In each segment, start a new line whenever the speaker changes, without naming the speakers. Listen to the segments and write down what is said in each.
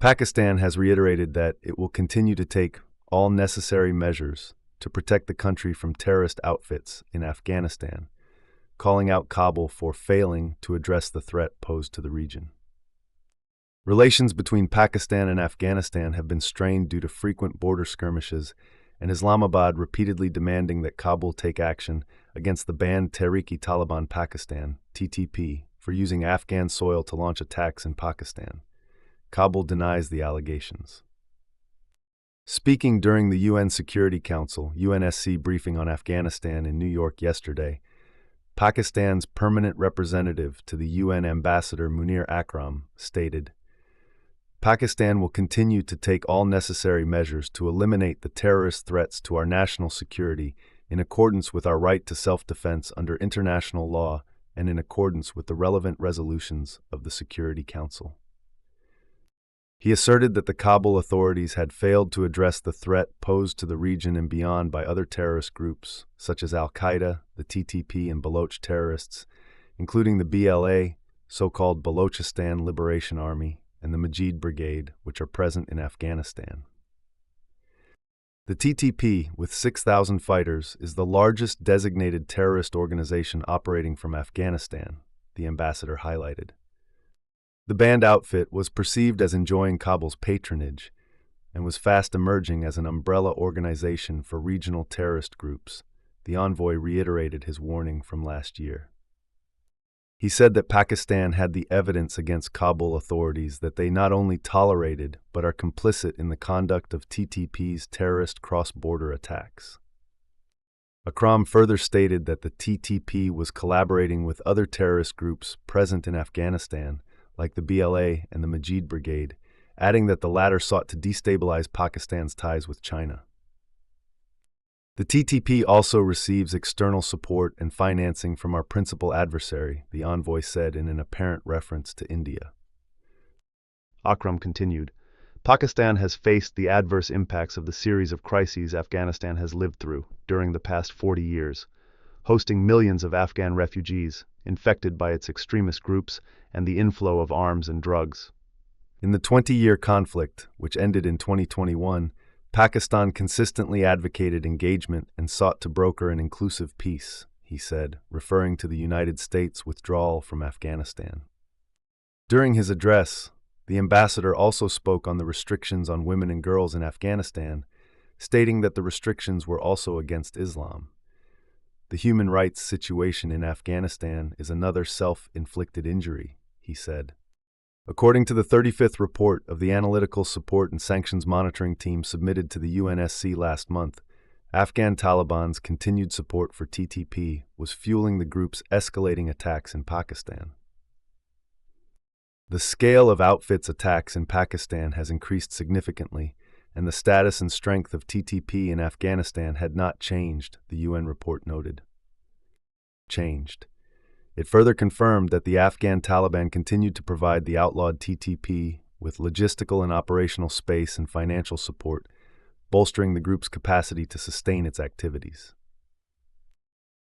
Pakistan has reiterated that it will continue to take all necessary measures to protect the country from terrorist outfits in Afghanistan, calling out Kabul for failing to address the threat posed to the region. Relations between Pakistan and Afghanistan have been strained due to frequent border skirmishes and Islamabad repeatedly demanding that Kabul take action against the banned Tehrik-e-Taliban Pakistan, TTP, for using Afghan soil to launch attacks in Pakistan. Kabul denies the allegations. Speaking during the UN Security Council (UNSC) briefing on Afghanistan in New York yesterday, Pakistan's permanent representative to the UN ambassador Munir Akram stated, "Pakistan will continue to take all necessary measures to eliminate the terrorist threats to our national security in accordance with our right to self-defense under international law and in accordance with the relevant resolutions of the Security Council." He asserted that the Kabul authorities had failed to address the threat posed to the region and beyond by other terrorist groups, such as Al-Qaeda, the TTP, and Baloch terrorists, including the BLA, so-called Balochistan Liberation Army, and the Majid Brigade, which are present in Afghanistan. The TTP, with 6,000 fighters, is the largest designated terrorist organization operating from Afghanistan, the ambassador highlighted. The banned outfit was perceived as enjoying Kabul's patronage and was fast emerging as an umbrella organization for regional terrorist groups. The envoy reiterated his warning from last year. He said that Pakistan had the evidence against Kabul authorities that they not only tolerated but are complicit in the conduct of TTP's terrorist cross-border attacks. Akram further stated that the TTP was collaborating with other terrorist groups present in Afghanistan, like the BLA and the Majid Brigade, adding that the latter sought to destabilize Pakistan's ties with China. The TTP also receives external support and financing from our principal adversary, the envoy said in an apparent reference to India.
Akram continued, Pakistan has faced the adverse impacts of the series of crises Afghanistan has lived through during the past 40 years, hosting millions of Afghan refugees infected by its extremist groups and the inflow of arms and drugs.
In the 20-year conflict, which ended in 2021, Pakistan consistently advocated engagement and sought to broker an inclusive peace, he said, referring to the United States' withdrawal from Afghanistan. During his address, the ambassador also spoke on the restrictions on women and girls in Afghanistan, stating that the restrictions were also against Islam. The human rights situation in Afghanistan is another self-inflicted injury, he said. According to the 35th report of the Analytical Support and Sanctions Monitoring Team submitted to the UNSC last month, Afghan Taliban's continued support for TTP was fueling the group's escalating attacks in Pakistan. The scale of outfits' attacks in Pakistan has increased significantly, and the status and strength of TTP in Afghanistan had not changed, the UN report noted. It further confirmed that the Afghan Taliban continued to provide the outlawed TTP with logistical and operational space and financial support, bolstering the group's capacity to sustain its activities.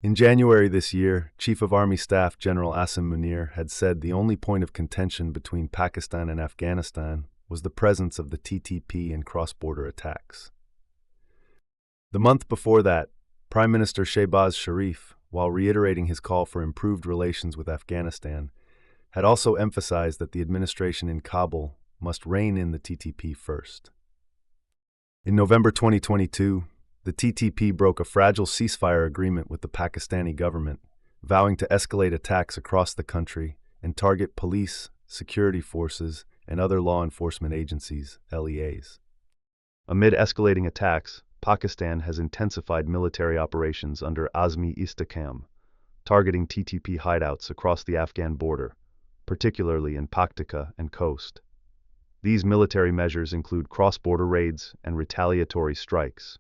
In January this year, Chief of Army Staff General Asim Munir had said the only point of contention between Pakistan and Afghanistan was the presence of the TTP in cross-border attacks. The month before that, Prime Minister Shehbaz Sharif, while reiterating his call for improved relations with Afghanistan, had also emphasized that the administration in Kabul must rein in the TTP first. In November 2022, the TTP broke a fragile ceasefire agreement with the Pakistani government, vowing to escalate attacks across the country and target police, security forces, and other law enforcement agencies, LEAs.
Amid escalating attacks, Pakistan has intensified military operations under Azmi-Istikam, targeting TTP hideouts across the Afghan border, particularly in Paktika and Khost. These military measures include cross-border raids and retaliatory strikes,